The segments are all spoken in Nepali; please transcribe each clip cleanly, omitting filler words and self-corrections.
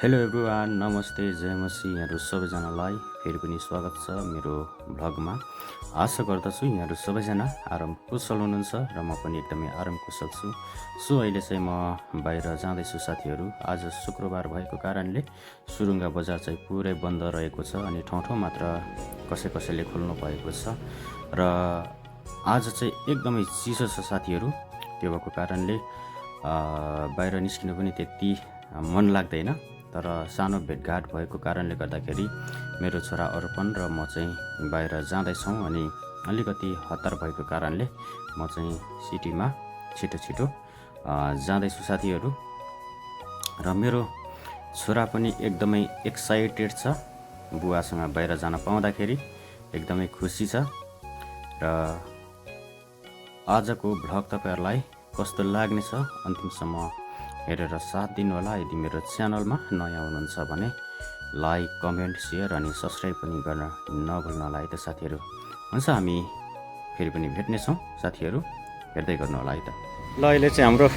हेलो एभ्रिवान, नमस्ते, जय मसी। यहाँहरू सबैजनालाई फेरि पनि स्वागत छ मेरो भ्लगमा। आशा गर्दछु यहाँहरू सबैजना आराम कुशल हुनुहुन्छ र म पनि एकदमै आराम कुशल छु। सो अहिले चाहिँ म बाहिर जाँदैछु साथीहरू। आज शुक्रबार भएको कारणले सुरुङ्गा बजार चाहिँ पुरै बन्द रहेको छ अनि ठाउँ मात्र कसैले खोल्नु भएको छ र आज चाहिँ एकदमै चिसो छ साथीहरू। त्यो भएको कारणले बाहिर निस्किनु पनि त्यति मन लाग्दैन, तर सानो भेटघाट भएको कारणले गर्दाखेरि मेरो छोरा अर्पण र म चाहिँ बाहिर जाँदैछौँ अनि अलिकति हतार भएको कारणले म चाहिँ सिटीमा छिटो जाँदैछु साथीहरू। र मेरो छोरा पनि एकदमै एक्साइटेड छ बुवासँग बाहिर जान पाउँदाखेरि, एकदमै खुसी छ। र आजको भ्लग तपाईँहरूलाई कस्तो लाग्नेछ अन्तिमसम्म हेरेर साथ दिनु होला। यदि मेरो च्यानलमा नयाँ हुनुहुन्छ भने लाइक, कमेन्ट, सेयर अनि सब्सक्राइब पनि गर्न नभुल्नु होला है त साथीहरू। हुन्छ, हामी फेरि पनि भेट्नेछौँ साथीहरू, हेर्दै गर्नु होला है त। ल, अहिले चाहिँ हाम्रो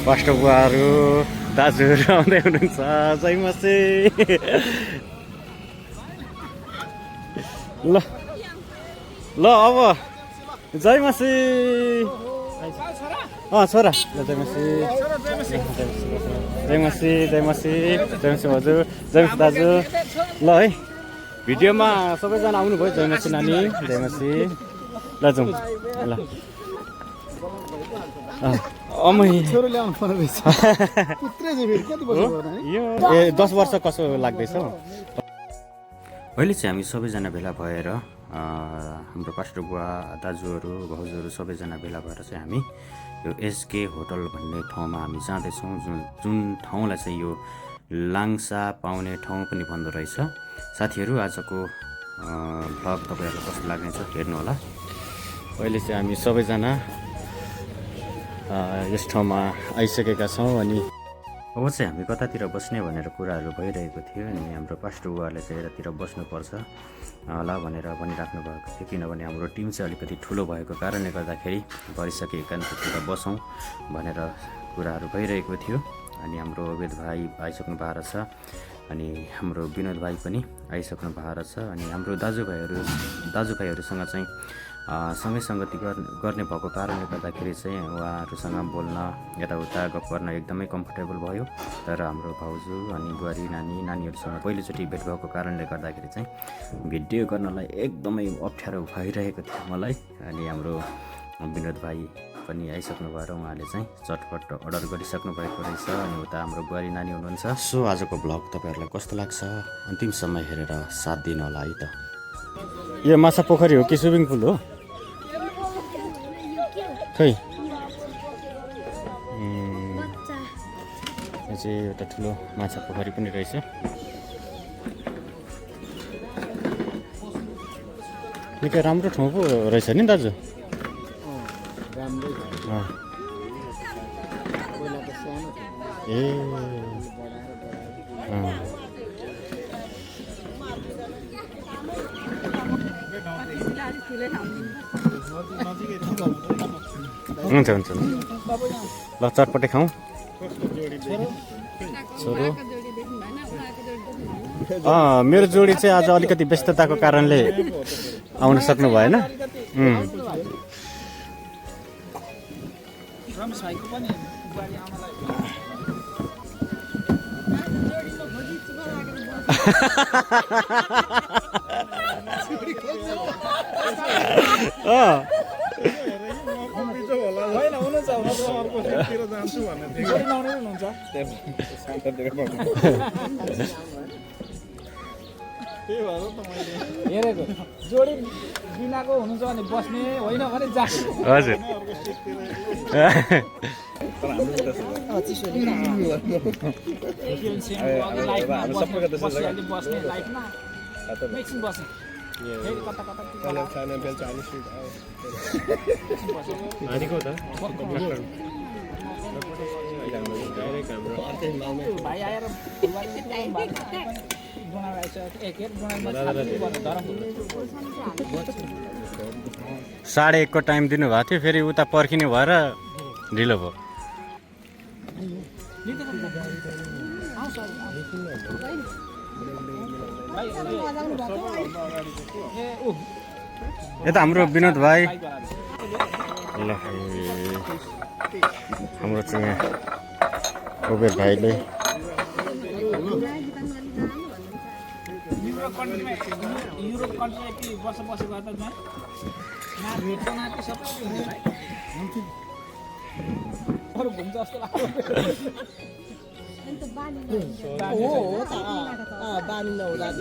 पास्टर बुवाहरू दाजुहरू आउँदै हुनुहुन्छ। जय मसी। ल ल अब जय मसी। छोरा जय मसी, जय मसी, जय मसी, जय मसी हजुर, जय मसी दाजु। ल है, भिडियोमा सबैजना आउनुभयो। जय मसी नानी, जय मसी। ल जाउँ ल। यो 10 वर्ष कसो लाग्दैछ। अहिले चाहिँ हामी सबैजना भेला भएर हाम्रो पास्टर बुवा दाजुहरू भाउजूहरू सबैजना भेला भएर चाहिँ हामी यो एसके होटल भन्ने ठाउँमा हामी जाँदैछौँ। जुन ठाउँलाई चाहिँ यो लाङ्सा पाउने ठाउँ पनि भन्दो रहेछ साथीहरू। आजको भ्लग तपाईँहरूलाई कस्तो लाग्नेछ हेर्नु होला। अहिले चाहिँ हामी सबैजना यस ठाउँमा आइसकेका छौँ अनि अब चाहिँ हामी कतातिर बस्ने भनेर कुराहरू भइरहेको थियो अनि हाम्रो पास्टर बुवाले चाहिँ यतातिर बस्नुपर्छ होला भनेर भनिराख्नु भएको थियो, किनभने हाम्रो टिम चाहिँ अलिकति ठुलो भएको कारणले गर्दाखेरि भरिसके एकान्ततिर बसौँ भनेर कुराहरू भइरहेको थियो। अनि हाम्रो अवेद भाइ आइसक्नु भएको छ अनि हाम्रो विनोद भाइ पनि आइसक्नु भएको छ अनि हाम्रो दाजुभाइहरूसँग चाहिँ सँगै सङ्गति गर्ने भएको कारणले गर्दाखेरि चाहिँ उहाँहरूसँग बोल्न यताउता गफ गर्न एकदमै कम्फर्टेबल भयो। तर हाम्रो भाउजू अनि बुहारी नानीहरूसँग पहिलोचोटि भेट भएको कारणले गर्दाखेरि चाहिँ भिडियो गर्नलाई एकदमै अप्ठ्यारो भइरहेको थियो मलाई। अनि हाम्रो विनोद भाइ पनि आइसक्नु भयो र उहाँले चाहिँ चटपट अर्डर गरिसक्नु भएको रहेछ अनि उता हाम्रो बुहारी नानी हुनुहुन्छ। सो आजको भ्लग तपाईँहरूलाई कस्तो लाग्छ अन्तिमसम्म हेरेर साथ दिनु होला है त। यो माछा पोखरी हो कि स्विमिङ पुल हो खै? यो चाहिँ एउटा ठुलो माछा पोखरी पनि रहेछ। निकै राम्रो ठाउँ पो रहेछ नि दाजु। ए हुन्छ हुन्छ ल, चटपटे खाउँ। छोरो मेरो जोडी चाहिँ आज अलिकति व्यस्तताको कारणले आउन सक्नु भएन। हेरेको जोडी बिनाको हुनुहुन्छ भने बस्ने होइन भने जा। हजुर भाइ आएर 1:30 को टाइम दिनुभएको थियो, फेरि उता पर्खिने भएर ढिलो भयो। यता हाम्रो विनोद भाइ ल हाम्रो चाहिँ यहाँ उबेर भाइले युरोप कन्ट्रीमा यति वर्ष बसेको त न भेट्छ न कि सबै अरू घुम्छ जस्तो लाग्छ हो त बानी नहुँदा त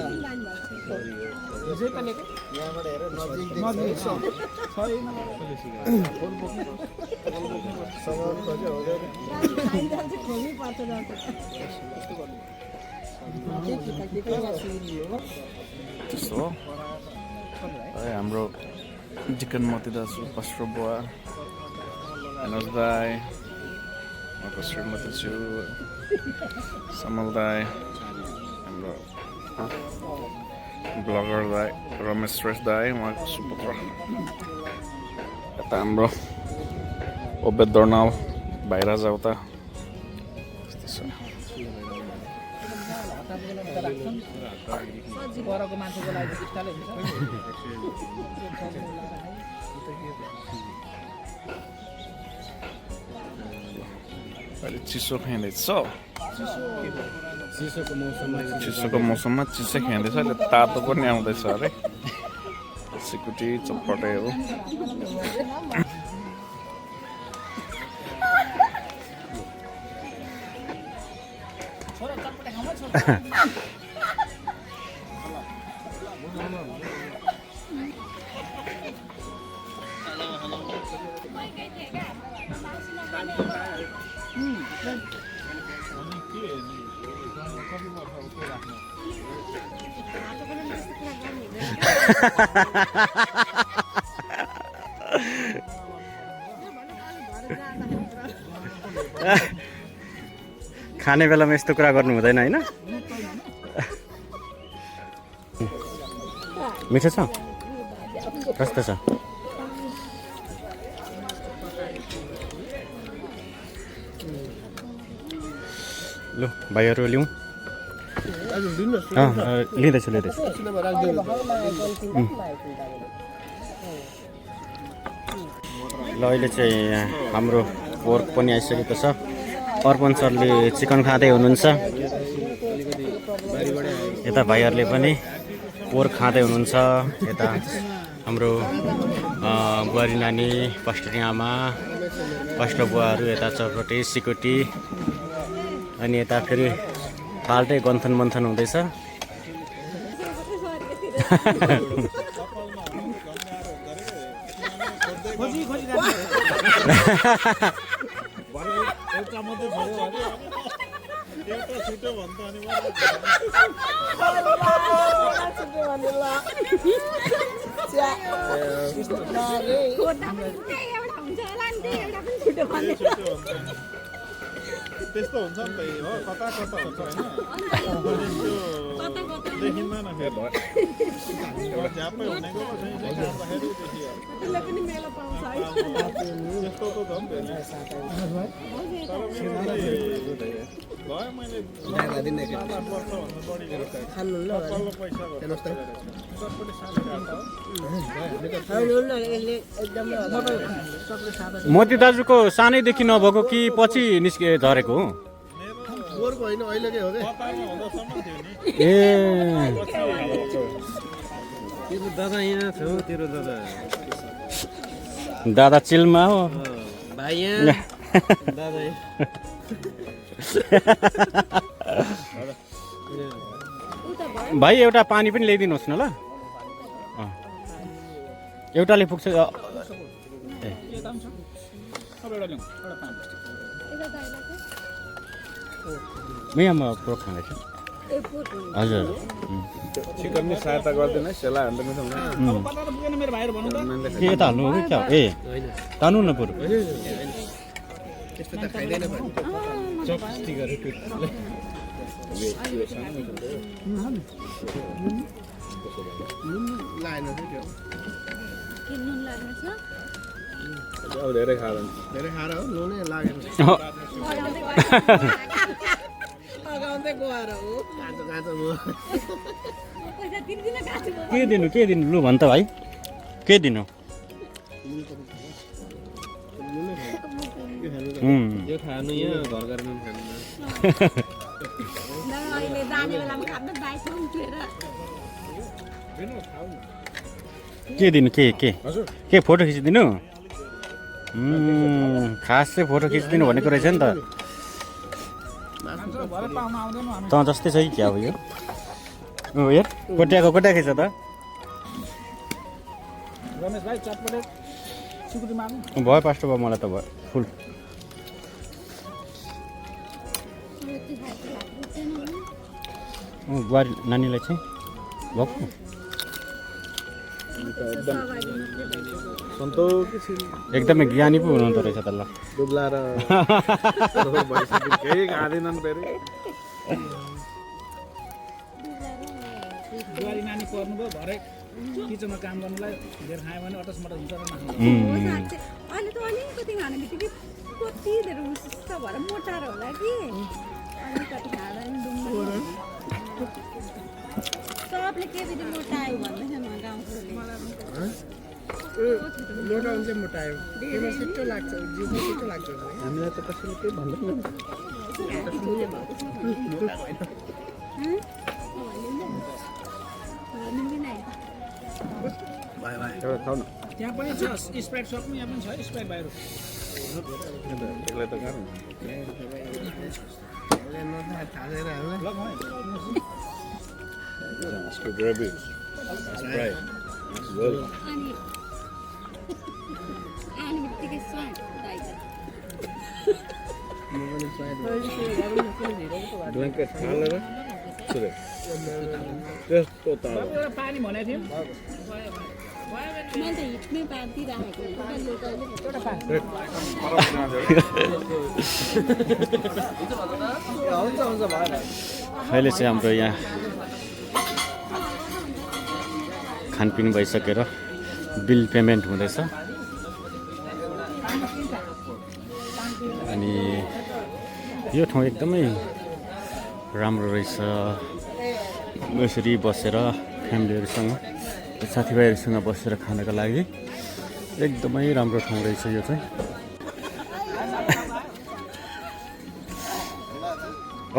हिजै त लिएको यहाँबाट हेर नजिक नजिक देख्छ छैन सामान खोज्यो हुँदैन त्यस्तो हो हाम्रो चिकन मतिदासु पास्रो बुवा हेर्नुहोस् दाई म श्रीमती छु समल दाई हाम्रो ब्लगर दाई रमेश श्रेष्ठ दाई उहाँको सुपुत्र यता हाम्रो ओबेद दर्नाल भाइराजा उता त्यस्तो छ परको मान्छेको लागि स्टाइलै हुन्छ अहिले चिसो खाइँदैछ चिसोको मौसममा चिसो खाइँदैछ अहिले तातो पनि आउँदैछ अरे सिकुटी चटपटे हो खाने बेलामा यस्तो कुरा गर्नु हुँदैन हैन मिठो छ कस्तो छ लु भाइहरू लिउँ लिँदैछु ल अहिले चाहिँ हाम्रो पोर्क पनि आइसकेको छ अर्पण सरले चिकन खाँदै हुनुहुन्छ यता भाइहरूले पनि पोर्क खाँदै हुनुहुन्छ यता हाम्रो बुहारी नानी पस्टरी आमा पास्टो बुवाहरू यता चटपटे सिकुटी अनि यता फेरि फाल्टै गन्थन मन्थन हुँदैछ त्यस्तो हुन्छ नि त हो कता कता हुन्छ होइन त्यो देखिन्न न फेरि एउटा झ्यापै हुनेको पो चाहिँ खाँदाखेरि देखियो त्यस्तो त झन् भयो मैले 7-8 वर्षभन्दा बढी पल्लो पैसा सबैले सानो मोती दाजुको सानैदेखि नभएको कि पछि निस्के झरेको हो पोरको होइन अहिलेकै हो क्या ए तेरो दादा यहाँ छ तेरो दादा दादा चिलमा हो भाइ यहाँ दादा भाइ एउटा पानी पनि ल्याइदिनुहोस् न ल एउटाले पुग्छ म पोर्क खाँदैछु हजुर चिकनले सहायता गर्दैन सेला हाल्नु मेरो भाइहरू भन्नु त के यता हाल्नु हो कि क्या ए तान्नु न बरु त्यस्तो त खाइँदैन लाएन त्यो धेरै खाँदैन धेरै खाएर हो नुनै लागेन आउँदै गएर हो काँचो काँचो म के दिनु लु भन् त भाइ के दिनु यो खानु यहाँ घर गरेर खानु अहिले जाने बेलामा खाँदा बाइसमा उठेर के दिनु के फोटो खिचिदिनु खास चाहिँ फोटो खिचिदिनु भनेको रहेछ नि त भरे पाउन आउँदैन हामी त जस्तै छ कि क्या हो यो हेर कोट्या खिच त रमेश भाइ चटपटे सिकुटी मार्नु भयो पास्टो भयो मलाई त भयो फुल बुहारी नानीलाई चाहिँ भएको सन्तोकी छिन् एकदमै ज्ञानी पो हुनुहुँदो रहेछ त ल दुब्लाएर भइसक्यो केही खाँदैनन् फेरि बुहारी नानी पर्नुभयो भरे किचनमा काम गर्नुलाई धेर खायो भने अटसमटस हुन्छ र नखानु अहिले त अलिकति खाने बित्तिकै कति धेरै उसिस्त भएर मोटाएर होला कि अलिकति खाँदा नि डुङ्गो सबले के बित्ति मोटायो भन्दैछ न गाउँकोले मोटा हुन्छ मोटायो केमा छिट्टो लाग्छ जिउमा छिट्टो लाग्छ हामीलाई त कसैले केही भन्दैन त्यहाँ पनि छ स्प्राइट सप पनि यहाँ पनि छ स्प्राइट बाहिर एक्लै त गाह्रो थालेर हामीलाई ग्रेभी राइट अनि आने बित्तिकै स्वाद दाइज ब्ल्याङ्केट हालेर सुरे त्यस्तो त एउटा पानी भनेको थियौँ मैले त हिटमै पारिदिइराखेको हुन्छ भएन अहिले चाहिँ हाम्रो यहाँ खानपिन भइसकेर बिल पेमेन्ट हुँदैछ अनि यो ठाउँ एकदमै राम्रो रहेछ यसरी बसेर फ्यामिलीहरूसँग साथीभाइहरूसँग बसेर खानको लागि एकदमै राम्रो ठाउँ रहेछ यो चाहिँ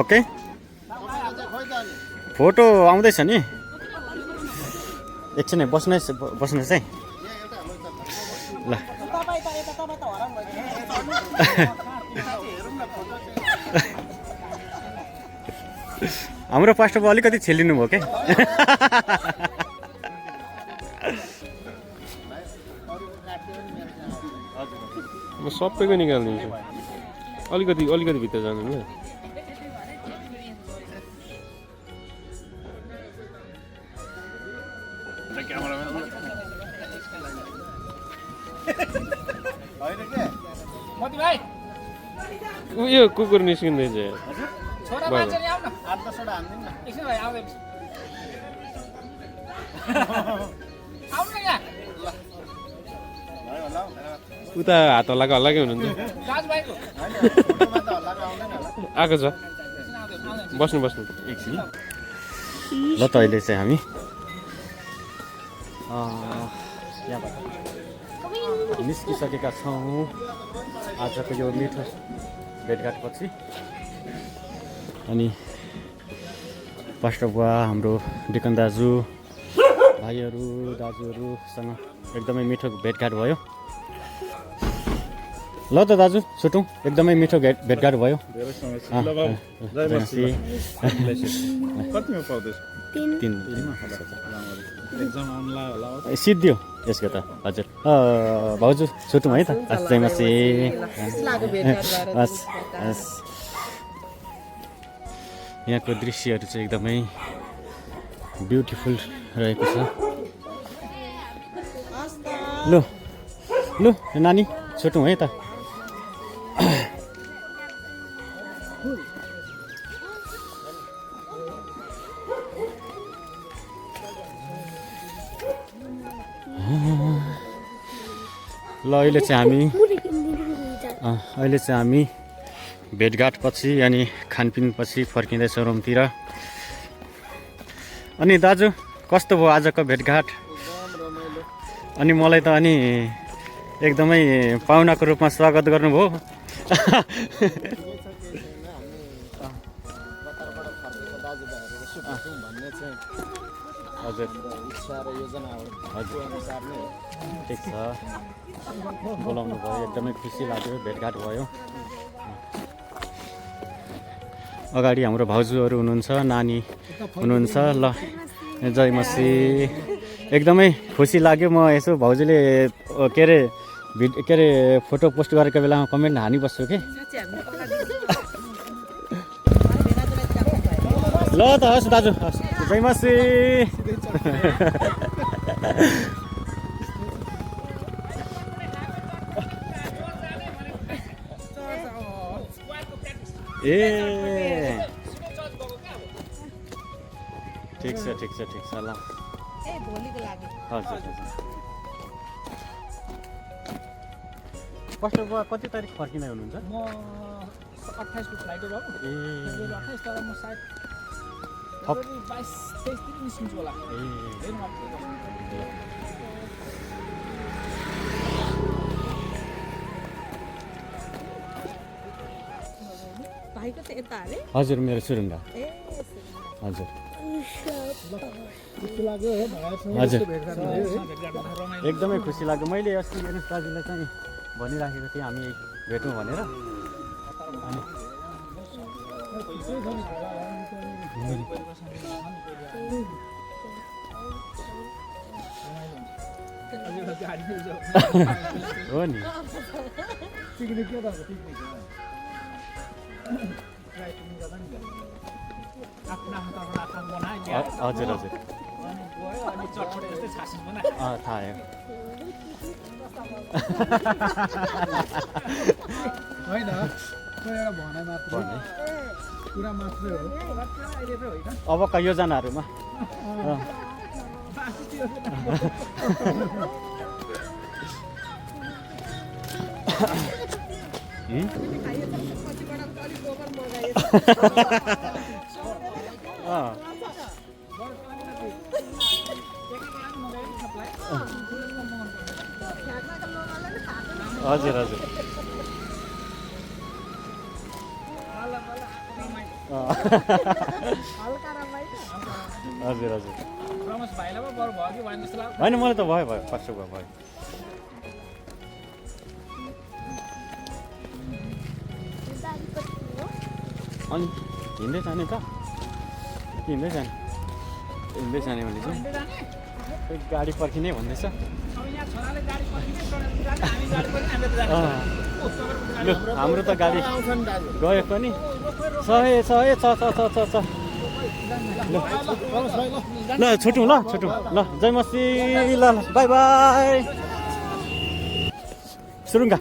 ओके फोटो आउँदैछ नि एकछिन बस्नुहोस् है ल हाम्रो पास्टरको अलिकति छेलिनु भयो क्या म सबैको निकालिदिन्छु अलिकति भित्र जानु नि मोती भाइ उयो कुकुर निस्किँदैछ छोरा मान्छे ल्याउ न 8-10 वटा हान्दिनु न एकछिन भाइ आउँदै आउनु न यहाँ उता हात हल्लाएको हल्लाकै हुनुहुन्छ दाजु भाइको आएको छ बस्नु एकछिन ल त अहिले चाहिँ हामी यहाँबाट निस्किसकेका छौँ आजको यो मिठो भेटघाटपछि अनि पास्टर बुवा हाम्रो डिकन दाजु भाइहरू दाजुहरूसँग एकदमै मिठो भेटघाट भयो ल त दाजु छुटौँ एकदमै मिठो भेटघाट भयो धेरै समस्या ल बाबु जय मसी कतिमा पाउँदैछ 3 एक्जाम आउनला होला सिद्धियो यसको त हजुर भाउजू छुटौँ है त जय मसी हस् हस् यहाँको दृश्यहरू चाहिँ एकदमै ब्युटिफुल रहेको छ लु नानी छुटौँ है त ल अहिले चाहिँ हामी भेटघाटपछि अनि खानपिनपछि फर्किँदैछौँ रुमतिर। अनि दाजु कस्तो भयो आजको भेटघाट? अनि मलाई त अनि एकदमै पाहुनाको रूपमा स्वागत गर्नुभयो। हजुर ठिक छ, बोलाउनु भयो, एकदमै खुसी लाग्यो, भेटघाट भयो। अगाडि हाम्रो भाउजूहरू हुनुहुन्छ, नानी हुनुहुन्छ। ल जय मसी, एकदमै खुसी लाग्यो। म यसो भाउजूले के अरे फोटो पोस्ट गरेको बेलामा कमेन्ट हानिबस्छु कि। ल त हस् दाजु, हस् जय मसी। ए ठिक छ ठिक छ ठिक छ। ल हजुर हजुर। कस्तो भयो, कति तारिक फर्किँदै हुनुहुन्छ? म 28 को फ्लाइट हो बाबु। ए 28 तर म सायद थप 22-23 दिन निस्किन्छु होला। भाइको त यता अरे? हजुर मेरो सुरुङ्गा। ए हजुर खुसी लाग्यो है हजुर रमाइलो। एकदमै खुसी लाग्यो। मैले अस्ति हेर्नुहोस् दाजुलाई चाहिँ भनिराखेको थिएँ हामी भेटौँ भनेर। अनि हो नि पिकनिक के त पिकनिक आफ्नो हातबाट आफू बनाए हजुर हजुर अनि गयो अनि चटपटे जस्तै छासिन बनाए। थाहा होइन त्यो एउटा भनाइ मात्र भने कुरा मात्रै हो। अहिले त होइन अबका योजनाहरूमा हजुर हजुर हजुर हजुर रमेश भाइलाई पो बरु भयो कि भने जस्तो लाग्यो। होइन मलाई त भयो भयो फर्स्ट भयो भयो। अनि हिँड्दै जाने त हिँड्दै जाने भने चाहिँ खोइ गाडी पर्खिने भन्दैछ। अब यहाँ छोराले गाडी पर्खिँदै जाने, हामी गाडी पर्खिँदै हामीहरू जाने। लु हाम्रो त गाडी गयो पनि सहे सहे छ छ छ छ छ। ल छुटौँ ल छुटौँ ल जय मसी। ल ल बाई बाई सुरुङ्गा।